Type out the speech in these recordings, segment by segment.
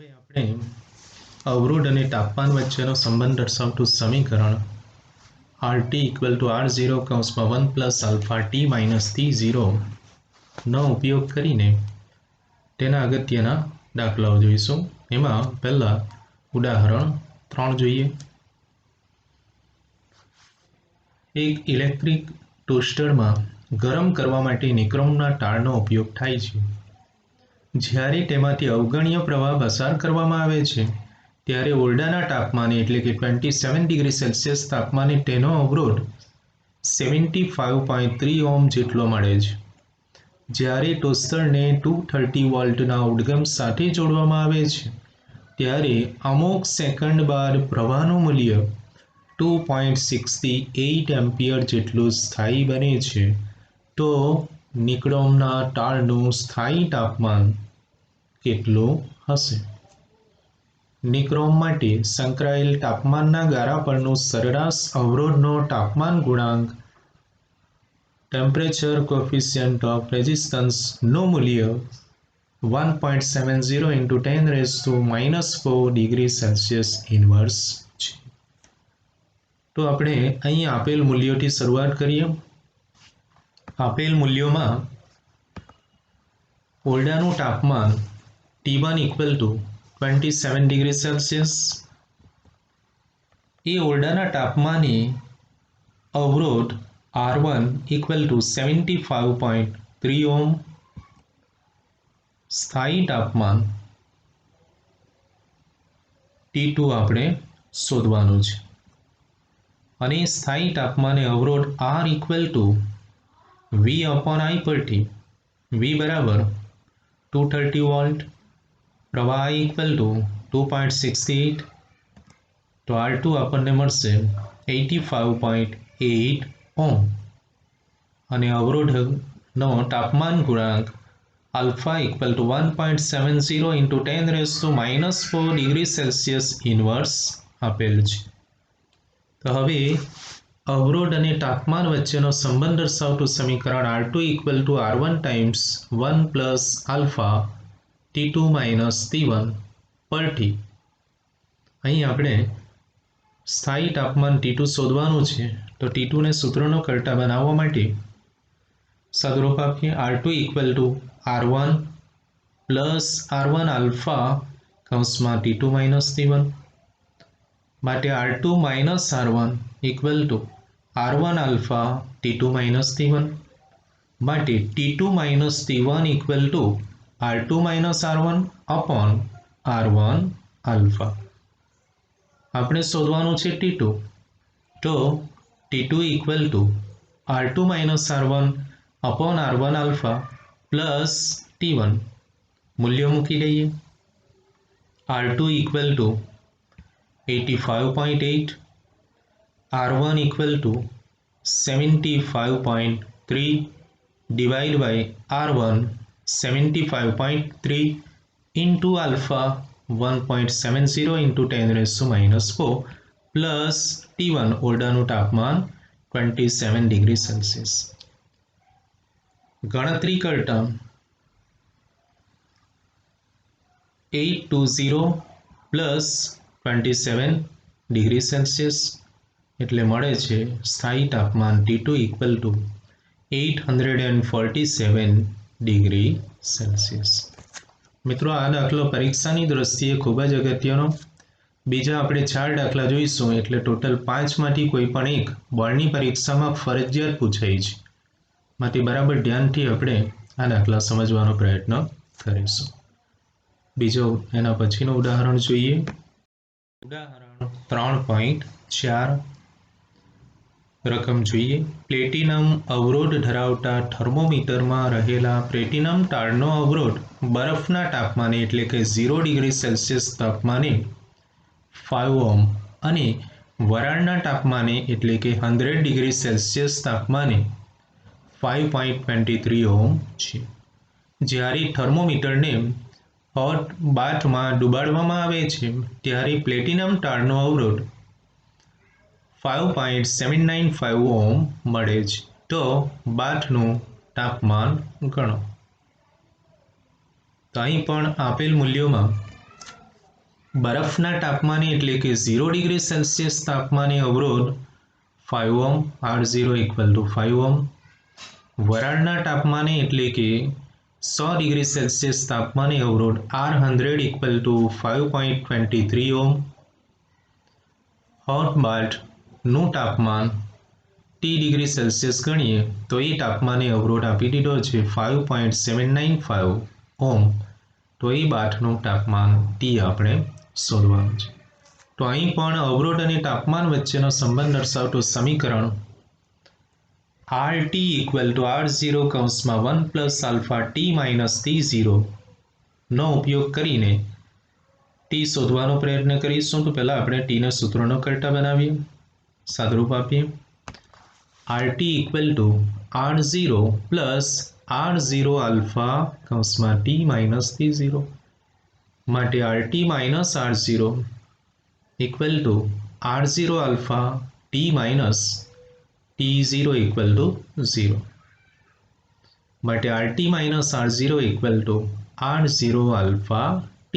હવે આપણે અવરોધ અને તાપમાન વચ્ચેનો સંબંધ દર્શાવતું સમીકરણ RT = R0 કૌંસમાં 1 plus alpha T minus T0 નો ઉપયોગ કરીને તેના અગત્યના દાખલાઓ જોઈશું. એમાં પહેલા ઉદાહરણ 3 જોઈએ. એક ઇલેક્ટ્રિક ટોસ્ટરમાં ગરમ કરવા માટે નિક્રોમના તારનો ઉપયોગ થાય છે. જ્યારે તેમાંથી અવગણ્ય પ્રવાહ પસાર કરવામાં આવે છે ત્યારે ઓરડાના તાપમાને એટલે કે 27 ડિગ્રી સેલ્સિયસ તાપમાને તેનો અવરોધ 75.3 ઓહ્મ જેટલો મળે છે. જ્યારે ટોસ્ટરને 230 વોલ્ટના ઉદ્ગમ સાથે જોડવામાં આવે છે ત્યારે અમુક સેકન્ડ બાદ પ્રવાહનું મૂલ્ય 2.68 એમ્પિયર જેટલું સ્થાયી બને છે. તો નિક્રોમના તારનું સ્થાયી તાપમાન કેટલું હશે? નિક્રોમ માટે સંકળાયેલ તાપમાનના ગારા પરનું સરેરાશ અવરોધનો તાપમાન ગુણાંક ટેમ્પરેચર કોએફિશિયન્ટ ઓફ રેઝિસ્ટન્સ નું મૂલ્ય 1.70 × 10⁻⁻4 ડિગ્રી સેલ્સિયસ ઇન્વર્સ છે. તો આપણે અહીં આપેલ મૂલ્યોથી શરૂઆત કરીએ. આપેલ મૂલ્યોમાં ઓરડાનું તાપમાન T1 = 27 ડિગ્રી સેલ્સિયસ. એ ઓરડાના તાપમાને અવરોધ R1 = 75.3 ઓહ્મ. સ્થાયી તાપમાન T2 આપણે શોધવાનું છે અને સ્થાયી તાપમાને અવરોધ R = V/I પરથી V બરાબર 230 વોલ્ટ, પ્રવાહ I = 2.68, તો R2 આપણને મળશે 85.8 ઓહ્મ અને અવરોધનો તાપમાન ગુણાંક આલ્ફા = 1.70 × 10⁻⁻4 ડિગ્રી સેલ્સિયસ ઇન્વર્સ આપેલ છે. તો હવે અવરોધ અને તાપમાન વચ્ચેનો સંબંધ દર્શાવતું સમીકરણ R2 = R1 times 1 plus alpha T2 minus T1 પરથી અહીં આપણે સ્થાયી તાપમાન T2 શોધવાનું છે. તો T2 ને સૂત્રનો કરતા બનાવવા માટે સાદુરૂપ આપીએ. R2 = R1 plus R1 alpha કૌંસમાં T2 માઇનસ T1 માટે R2 minus R1 = R1 alpha T2 minus T1 માટે T2 minus T1 = R2 minus R1 upon R1 alpha. આપણે શોધવાનું છે T2. તો T2 = R2 minus R1 upon R1 alpha plus T1. મૂલ્યો મૂકી દઈએ. R2 = 85.8, R1 = 75.3 divided by R1 75.3 into alpha 1.70 × 10⁻⁻4 plus T1 ઓરડાનું તાપમાન 27 degree Celsius. ગણતરી કરતા 820 પ્લસ 27 ડિગ્રી સેલ્સિયસ એટલે મળે છે સ્થાયી તાપમાન T2 = 847 ડિગ્રી સેલ્સિયસ. મિત્રો, આ દાખલો પરીક્ષાની દ્રષ્ટિએ ખૂબ જ અગત્યનો. બીજા આપણે 4 દાખલા જોઈશું એટલે ટોટલ 5માંથી કોઈ પણ એક બોર્ડની પરીક્ષામાં ફરજિયાત પૂછાય છે. માટે બરાબર ધ્યાનથી આપણે આ દાખલા સમજવાનો પ્રયત્ન કરીશું. બીજો એના પછીનું ઉદાહરણ જોઈએ. ઉદાહરણ 3.4 રકમ જોઈએ. પ્લેટિનમ અવરોધ ધરાવતા થર્મોમીટરમાં રહેલા પ્લેટિનમ તારનો અવરોધ બરફના તાપમાને એટલે કે 0 ડિગ્રી સેલ્સિયસ તાપમાને 5 ઓહ્મ અને વરાળના તાપમાને એટલે કે 100 ડિગ્રી સેલ્સિયસ તાપમાને 5.23 ઓહ્મ છે. જ્યારે થર્મોમીટરને હોટ બાથમાં ડુબાડવામાં આવે છે ત્યારે પ્લેટિનમ તારનો અવરોધ 5.795 ઓહ્મ મળે છે. તો બાથનું તાપમાન ગણો. તો અહીં પણ આપેલ મૂલ્યોમાં બરફના તાપમાને એટલે કે 0 ડિગ્રી સેલ્સિયસ તાપમાને અવરોધ 5 ohm, R0 equal to 5 ohm. વરાળના તાપમાને એટલે કે 100 ડિગ્રી સેલ્સિયસ તાપમાને અવરોધ R100 equal to 5.23 ohm. Hot બાથનું તાપમાન T ડિગ્રી સેલ્સિયસ ગણીએ તો એ તાપમાને અવરોધ આપી દીધો છે 5.795 ઓહ્મ. તો એ બાથનું તાપમાન T આપણે શોધવાનું છે. તો અહીં પણ અવરોધ અને તાપમાન વચ્ચેનો સંબંધ દર્શાવતું સમીકરણ RT ઇક્વલ ટુ R0 કૌંસમાં 1 plus alpha T minus T0 નો ઉપયોગ કરીને T શોધવાનો પ્રયત્ન કરીશું. તો પહેલાં આપણે Tને સૂત્રનો કરતા બનાવીએ, સાદુરૂપ આપીએ. RT equal to R0 plus R0 alpha કૌંસમાં T માઇનસ T0 માટે RT minus R0 equal to R0 alpha T minus T0 equal to 0 માટે RT minus R0 equal to R0 alpha T.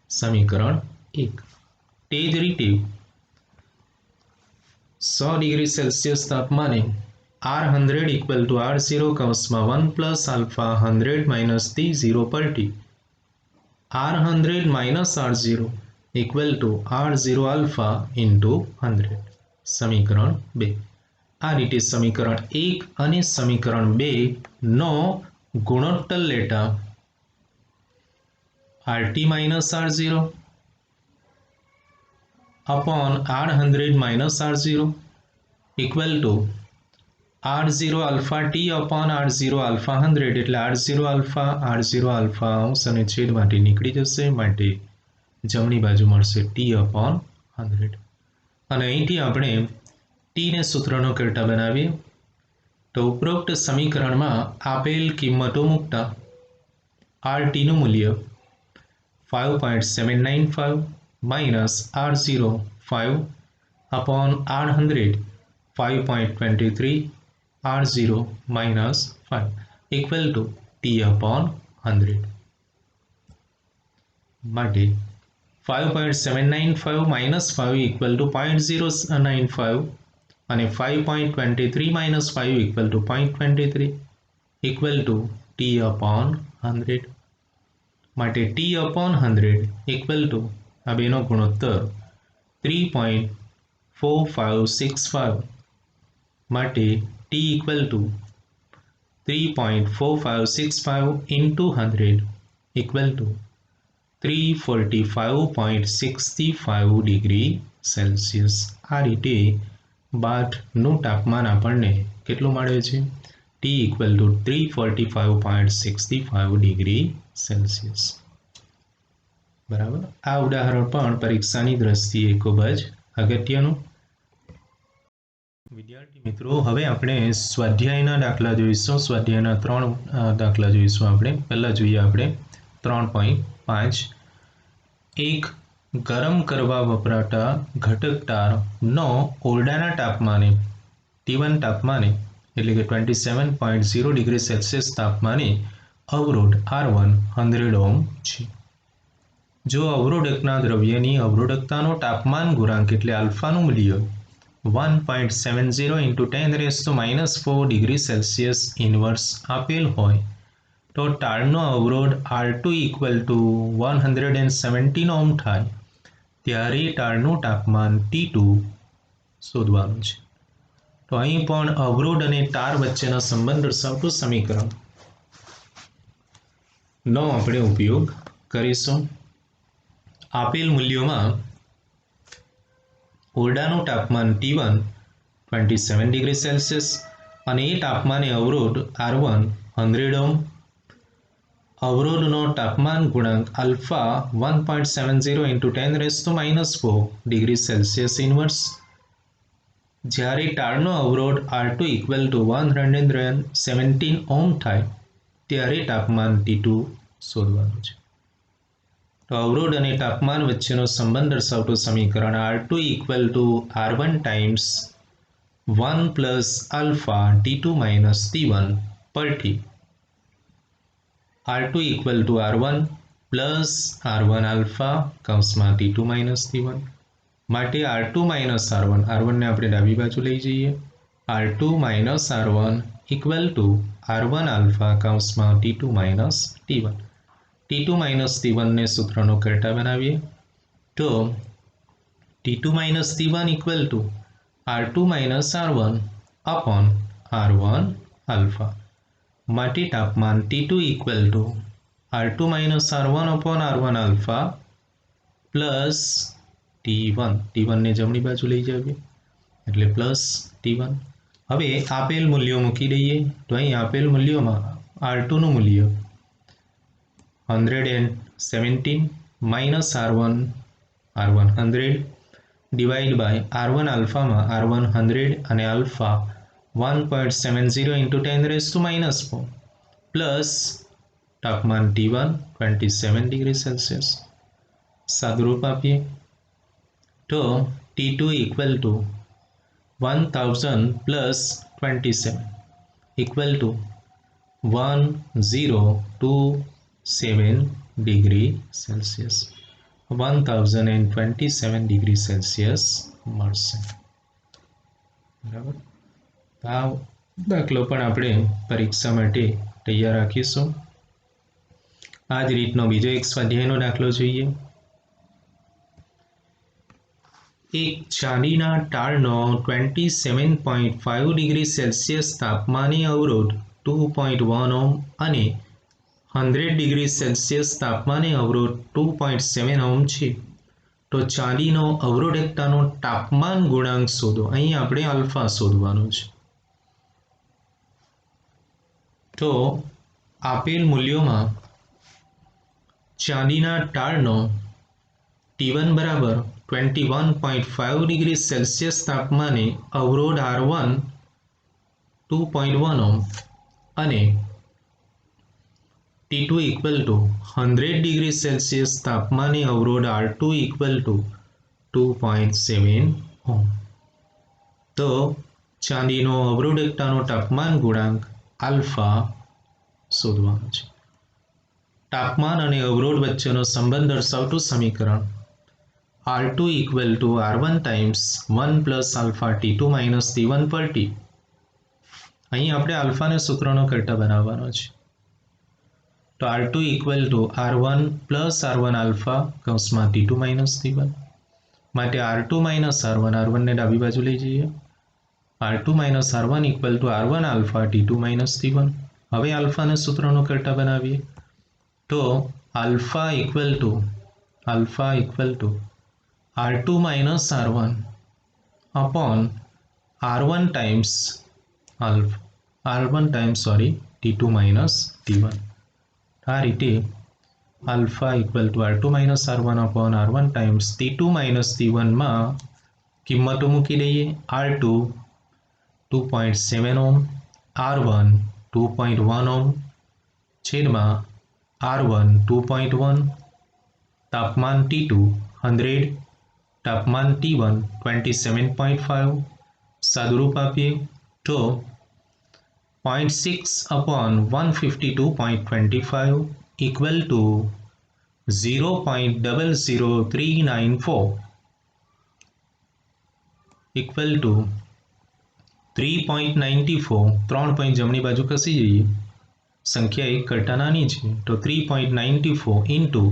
સમીકરણ 1. તે જ રીતે 100 ડિગ્રી સેલ્સિયસ તાપમાને R100 equal two R0 કૌંસમાં 1 plus alpha 100 minus T0 પરથી R100 minus R0 equal to R0 alpha into 100. સમીકરણ 2. આ રીતે સમીકરણ 1 અને સમીકરણ 2 નો ગુણોત્તર લેતા RT minus R0 upon R100 minus R0 equal to R0 alpha T upon R0 alpha 100 એટલે R0 alpha અંશ અને છેદમાંથી નીકળી જશે માટે જમણી બાજુ મળશે T upon 100. અને અહીંથી આપણે T ને સૂત્રનો કરતા બનાવીએ તો ઉપરોક્ત સમીકરણમાં આપેલ કિંમતો મૂકતા RT નું મૂલ્ય 5.795 minus R0 5 upon R100 5.23 R0 minus 5 equal to T upon 100 માટે 5.795 minus 5 equal to 0.095 અને 5.23 minus 5 equal to 0.23 equal to T upon 100 માટે T upon 100 equal to આ બેનો ગુણોત્તર 3.4565 માટે T equal to 3.4565 into 100 equal to 345.65 degree Celsius. આ રીતે બાથનું તાપમાન આપણને કેટલું મળે છે? T equal to 345.65 degree Celsius. બરાબર. આ ઉદાહરણ પણ પરીક્ષાની દ્રષ્ટિએ ખૂબ જ અગત્યનું. વિદ્યાર્થી મિત્રો, હવે આપણે સ્વાધ્યાયના દાખલા જોઈશું. સ્વાધ્યાયના 3 દાખલા જોઈશું આપણે. પહેલાં જોઈએ આપણે 3.5. એક ગરમ કરવા વપરાતા ઘટક તારનો ઓરડાના તાપમાને T1 તાપમાને એટલે કે 27.0 ડિગ્રી સેલ્સિયસ તાપમાને અવરોધ R1 100 ઓહ્મ છે. જો અવરોધકના દ્રવ્યની અવરોધકતાનો તાપમાન ગુણાંક એટલે આલ્ફાનું મૂલ્ય 1.70 into 10⁻⁻4 ડિગ્રી સેલ્સિયસ ઇન્વર્સ આપેલ હોય તો તારનો અવરોધ R2 ઇક્વલ ટુ 117 ઓહ્મ થાય ત્યારે તારનું તાપમાન T2 શોધવાનું છે. તો અહીં પણ અવરોધ અને તાર વચ્ચેના સંબંધ દર્શાવતું સમીકરણ નો આપણે ઉપયોગ કરીશું. આપેલ મૂલ્યોમાં ઓરડાનું તાપમાન T1 27 ડિગ્રી સેલ્સિયસ અને એ તાપમાને અવરોધ R1 100 ઓહ્મ. અવરોધનો તાપમાન ગુણાંક alpha 1.70 into 10⁻⁻4 degree Celsius inverse. જ્યારે તારનો અવરોધ R2 ઇક્વલ ટુ 117 ઓહ્મ થાય ત્યારે તાપમાન T2 શોધવાનું છે. તો અવરોધ અને તાપમાન વચ્ચેનો સંબંધ દર્શાવતું સમીકરણ R2 equal to R1 times 1 plus alpha T2 minus T1 પરથી R2 equal to R1 plus R1 alpha કૌંસમાં T2 માઇનસ T1 માટે R2 માઇનસ R1 ને આપણે ડાબી બાજુ લઈ જઈએ. R2 minus R1 equal to R1 alpha કૌંસમાં T2 minus T1. T2 minus T1 ને સૂત્રનો કરતા બનાવીએ તો T2 minus T1 equal to R2 minus R1 upon R1 alpha માટે તાપમાન T2 equal two R2 minus R1 upon R1 alpha plus T1 ને જમણી બાજુ લઈ જાવીએ એટલે પ્લસ T1. હવે આપેલ મૂલ્યો મૂકી દઈએ તો અહીં આપેલ મૂલ્યોમાં R2 નું મૂલ્ય 117 minus R1 100 divide by R1 આલ્ફામાં R1 100 અને alpha 1.70 into 10 raised to minus 4 plus તાપમાન T1 27 ડિગ્રી સેલ્સિયસ. સાદુરૂપ આપીએ તો T2 equal two 1000 plus 27 equal to 1027 degree Celsius 1027 degree Celsius મળશે. બરાબર. આ દાખલો પણ આપણે પરીક્ષા માટે તૈયાર રાખીશું. આ જ રીતનો બીજો એક સ્વાધ્યાયનો દાખલો જોઈએ. એક ચાંદીના તારનો 27.5 ડિગ્રી સેલ્સિયસ તાપમાને અવરોધ 2.1 ઓહ્મ અને 100 ડિગ્રી સેલ્સિયસ તાપમાને અવરોધ 2.7 ઓહ્મ છે. તો ચાંદીનો અવરોધકતાનો તાપમાન ગુણાંક શોધો. અહીં આપણે આલ્ફા શોધવાનો છે. તો આપેલ મૂલ્યોમાં ચાંદીના તારનો T1 બરાબર 21.5 ડિગ્રી સેલ્સિયસ તાપમાને અવરોધ R1 2.1 ઓહ્મ અને T2 equal two 100 degree Celsius તાપમાને અવરોધ R2 ઇક્વલ ટુ 2.7 ઓહ્મ. તો ચાંદીનો અવરોધકતાનો તાપમાન ગુણાંક આલ્ફા શોધવાનો છે. તાપમાન અને અવરોધ વચ્ચેનો સંબંધ દર્શાવતું સમીકરણ R2 equal to R1 times 1 plus alpha T2 minus T1 પર T. અહીં આપણે આલ્ફાને સૂત્રનો કરતા બનાવવાનો છે. તો R2 equal to R1 plus R1 alpha કૌંસમાં T2 માઇનસ T1 માટે R2 માઇનસ R1 ને ડાબી બાજુ લઈ જઈએ. R2 minus R1 equal to R1 alpha T2 minus T1. હવે આલ્ફાને સૂત્રનો કરતા બનાવીએ તો alpha equal to R2 minus R1 upon R1 times T2 minus T1. આ રીતે alpha equal to R2 minus R1 upon R1 times T2 minus T1 માં કિંમતો મૂકી દઈએ. R2 2.7 ઓહ્મ, R1 2.1 ઓહ્મ છેદમાં R1 2.1, તાપમાન T2 100, તાપમાન T1 27.5. સાદુરૂપ આપીએ તો 0.6 upon 152.25 equal to 0.00394 equal to 3.94. 3 point જમણી બાજુ ખસી જઈએ, સંખ્યા 1 કરતાં નાની છે તો 3.94 into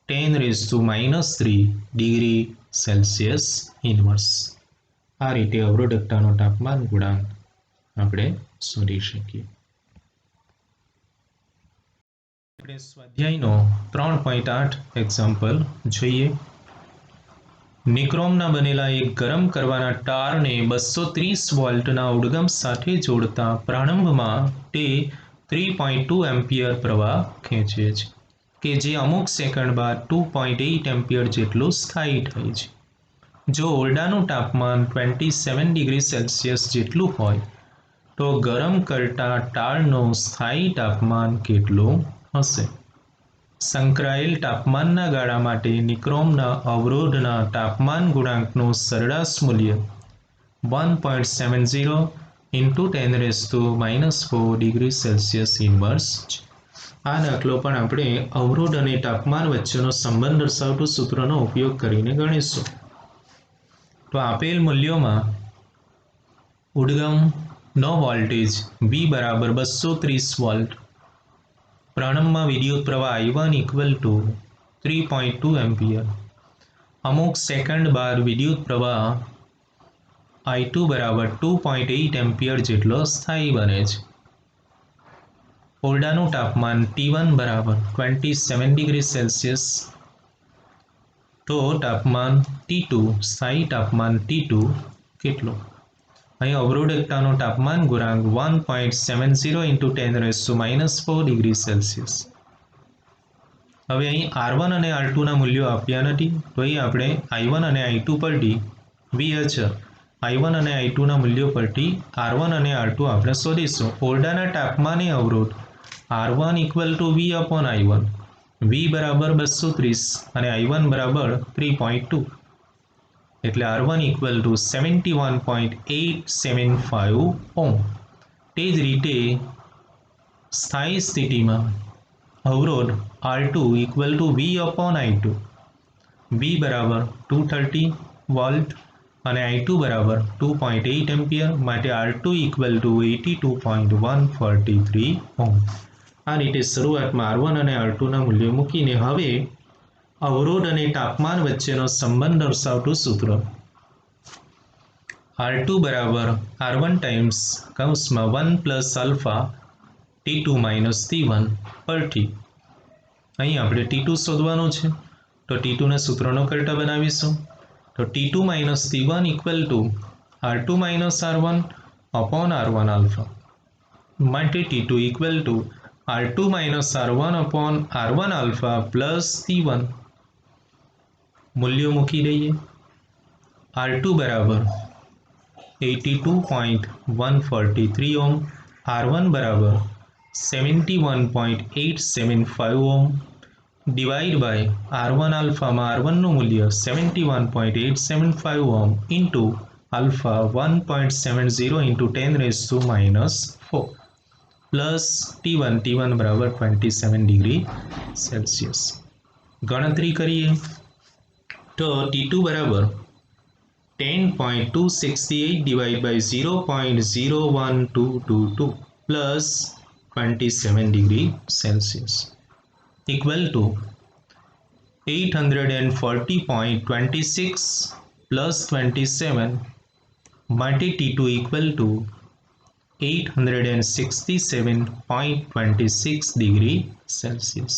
10 raised to minus 3 degree Celsius inverse. આ રીતે અવરોધકતાનો તાપમાન ગુણાંક આપણે શોધી શકીએ. આપણે સ્વાધ્યાયનો 3.8 એક્ઝામ્પલ જોઈએ. નિક્રોમના બનેલા એક ગરમ કરવાના તારને 230 વોલ્ટના ઉદ્ગમ સાથે જોડતા પ્રારંભમાં તે 3.2 એમ્પિયર પ્રવાહ ખેંચે છે કે જે અમુક સેકન્ડ બાદ 2.8 એમ્પિયર જેટલું સ્થાયી થાય છે. જો ઓરડાનું તાપમાન 27 ડિગ્રી સેલ્સિયસ જેટલું હોય તો ગરમ કરતા તારનું સ્થાયી તાપમાન કેટલું હશે? સંકળાયેલ તાપમાનના ગાળા માટે નિક્રોમના અવરોધના તાપમાન ગુણાંકનું સરેરાશ મૂલ્ય 1.70 into 10 raised to minus 4 degree Celsius inverse છે. આ દાખલો પણ આપણે અવરોધ અને તાપમાન વચ્ચેનો સંબંધ દર્શાવતું સૂત્રનો ઉપયોગ કરીને ગણીશું. તો આપેલ મૂલ્યોમાં ઉદ્ગમનો વોલ્ટેજ V બરાબર 230 વોલ્ટ, પ્રારંભમાં વિદ્યુત પ્રવાહ I1 ઇક્વલ ટુ 3.2 એમ્પિયર, અમુક સેકન્ડ બાદ વિદ્યુત પ્રવાહ I2 બરાબર 2.8 એમ્પિયર જેટલો સ્થાયી બને છે. ઓરડાનું તાપમાન T1 બરાબર 27 ડિગ્રી સેલ્સિયસ, તો તાપમાન T2 સ્થાયી તાપમાન T2 કેટલું? અહીં અવરોધકતાનો તાપમાન ગુણાંક 1.70 × 10⁻⁴ ડિગ્રી સેલ્સિયસ. હવે અહીં R1 અને R2ના મૂલ્યો આપ્યા નથી, તો અહીં આપણે I1 અને I2 પરથી I1 અને I2ના મૂલ્યો પરથી R1 અને R2 આપણે શોધીશું. ઓરડાના તાપમાને અવરોધ R1 equal to V upon I1, V બરાબર 230 અને I1 બરાબર 3.2, એટલે R1 ઇક્વલ ટુ 71.875 ઓહ્મ. તે જ રીતે સ્થાયી સ્થિતિમાં અવરોધ R2 equal to V upon I2, V બરાબર 230 વોલ્ટ અને I2 બરાબર 2.8 એમ્પિયર, માટે R2 ઇક્વલ ટુ 82.143 ઓહ્મ. આ રીતે શરૂઆતમાં R1 અને R2ના મૂલ્યો મૂકીને હવે અવરોધ અને તાપમાન વચ્ચેનો સંબંધ દર્શાવતું સૂત્ર R2 બરાબર R1 ટાઈમ્સ કૌંસમાં 1 plus alpha T2 minus T1 પરથી અહીં આપણે T2 શોધવાનું છે, તો T2ને સૂત્રનો કરતા બનાવીશું. તો T2 minus T1 equal to R2 minus R1 upon R1 alpha, માટે T2 equal two R2 minus R1 upon R1 alpha plus T1. મૂલ્યો મૂકી દઈએ. R2 બરાબર 82.143 ઓહ્મ, R1 બરાબર 71.875 ઓહ્મ, ડિવાઈડ બાય R1 આલ્ફામાં R1નું મૂલ્ય 71.875 ohm into alpha 1.70 into 10⁻⁴ plus T1 બરાબર 27 degree Celsius. ગણતરી કરીએ તો T2 બરાબર 10.268 divide by 0.01222 plus 27 degree Celsius equal to 840.26 plus 27, માટે T2 equal to 867.26 degree Celsius.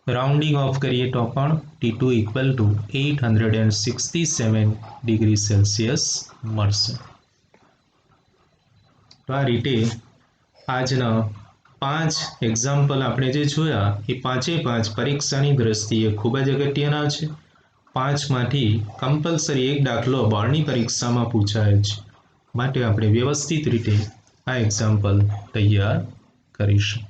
Rounding off કરીએ તો પણ T2 equal two 867 degree Celsius મળશે. તો આ રીતે આજના 5 એક્ઝામ્પલ આપણે જે જોયા એ 5 પરીક્ષાની દ્રષ્ટિએ ખૂબ જ અગત્યના છે. 5માંથી કમ્પલસરી એક દાખલો બોર્ડની પરીક્ષામાં પૂછાય છે, માટે આપણે વ્યવસ્થિત રીતે આ એક્ઝામ્પલ તૈયાર કરીશું.